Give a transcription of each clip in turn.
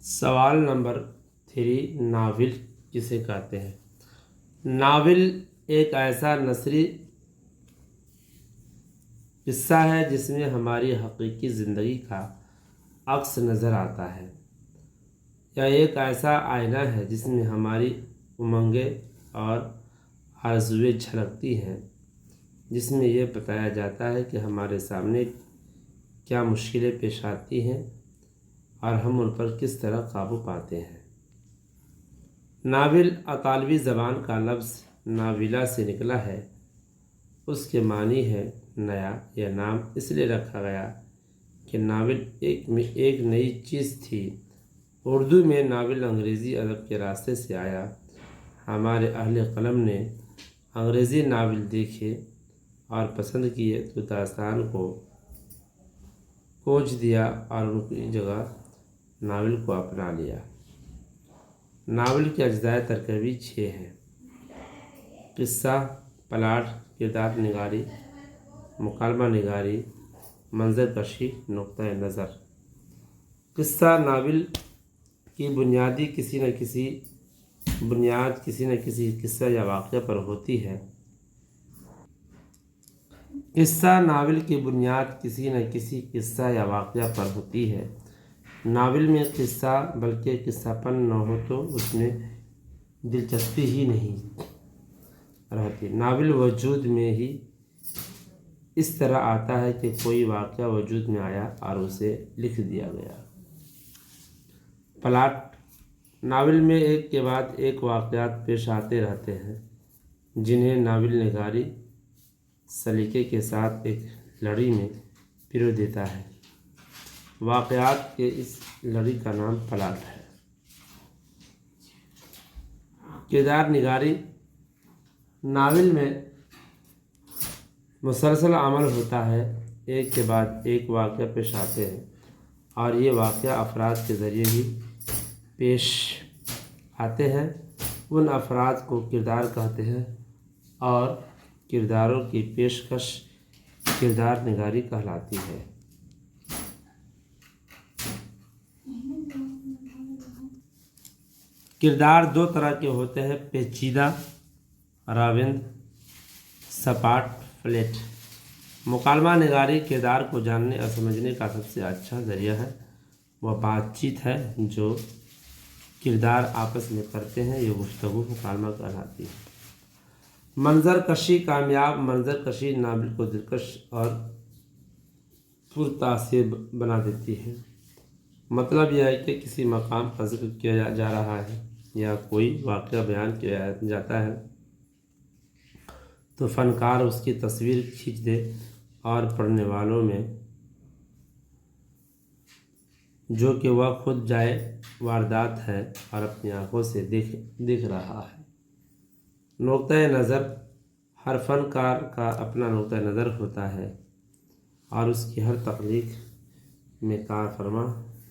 سوال number 3، novel کسے کہتے ہیں؟ ناول ایک ایسا نثری قصہ ہے جس میں ہماری حقیقی زندگی کا عکس نظر آتا ہے، یا ایک ایسا آئینہ ہے جس میں ہماری امنگیں اور آرزوئیں جھلکتی ہیں، جس میں یہ بتایا جاتا ہے کہ ہمارے سامنے کیا مشکلیں پیش آتی ہیں اور ہم ان پر کس طرح قابو پاتے ہیں۔ ناول اطالوی زبان کا لفظ ناویلا سے نکلا ہے۔ اس کے معنی ہے نیا۔ یہ نام اس لیے رکھا گیا کہ ناول ایک نئی چیز تھی۔ اردو میں ناول انگریزی ادب کے راستے سے آیا۔ ہمارے اہل قلم نے انگریزی ناول دیکھے اور پسند کیے تو داستان کو کوچ دیا اور ان کی جگہ ناول کو اپنا لیا۔ ناول کے اجزاء ترکیبی 6 ہیں: قصہ، پلاٹ، کردار نگاری، مکالمہ نگاری، منظر کشی، نقطۂ نظر۔ قصہ ناول کی بنیاد کسی نہ کسی قصہ یا واقعہ پر ہوتی ہے۔ قصہ ناول کی بنیاد کسی نہ کسی قصہ یا واقعہ پر ہوتی ہے۔ ناول میں قصہ بلکہ قصہ پن نہ ہو تو اس میں دلچسپی ہی نہیں رہتی۔ ناول وجود میں ہی اس طرح آتا ہے کہ کوئی واقعہ وجود میں آیا اور اسے لکھ دیا گیا۔ پلاٹ: ناول میں ایک کے بعد ایک واقعات پیش آتے رہتے ہیں جنہیں ناول نگاری سلیقے کے ساتھ ایک لڑی میں پرو دیتا ہے۔ واقعات کے اس لڑی کا نام پلاٹ ہے۔ کردار نگاری: ناول میں مسلسل عمل ہوتا ہے، ایک کے بعد ایک واقعہ پیش آتے ہیں اور یہ واقعہ افراد کے ذریعے بھی پیش آتے ہیں۔ ان افراد کو کردار کہتے ہیں اور کرداروں کی پیشکش کردار نگاری کہلاتی ہے۔ کردار 2 طرح کے ہوتے ہیں: پیچیدہ راوند، سپاٹ فلیٹ۔ مکالمہ نگاری کردار کو جاننے اور سمجھنے کا سب سے اچھا ذریعہ ہے۔ وہ بات چیت ہے جو کردار آپس میں کرتے ہیں، یہ گفتگو مکالمہ کہلاتی ہے۔ منظر کشی: کامیاب منظر کشی ناول کو دلکش اور پرتاثر بنا دیتی ہے۔ مطلب یہ ہے کہ کسی مقام کا ذکر کیا جا رہا ہے یا کوئی واقعہ بیان کیا جاتا ہے تو فنکار اس کی تصویر کھینچ دے اور پڑھنے والوں میں جو کہ وہ خود جائے واردات ہے اور اپنی آنکھوں سے دیکھ رہا ہے۔ نقطۂ نظر: ہر فنکار کا اپنا نقطۂ نظر ہوتا ہے اور اس کی ہر تخلیق میں کار فرما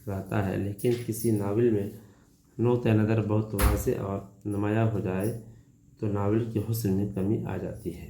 رہتا ہے، لیکن کسی ناول میں نقطۂ نظر بہت واضح اور نمایاں ہو جائے تو ناول کے حسن میں کمی آ جاتی ہے۔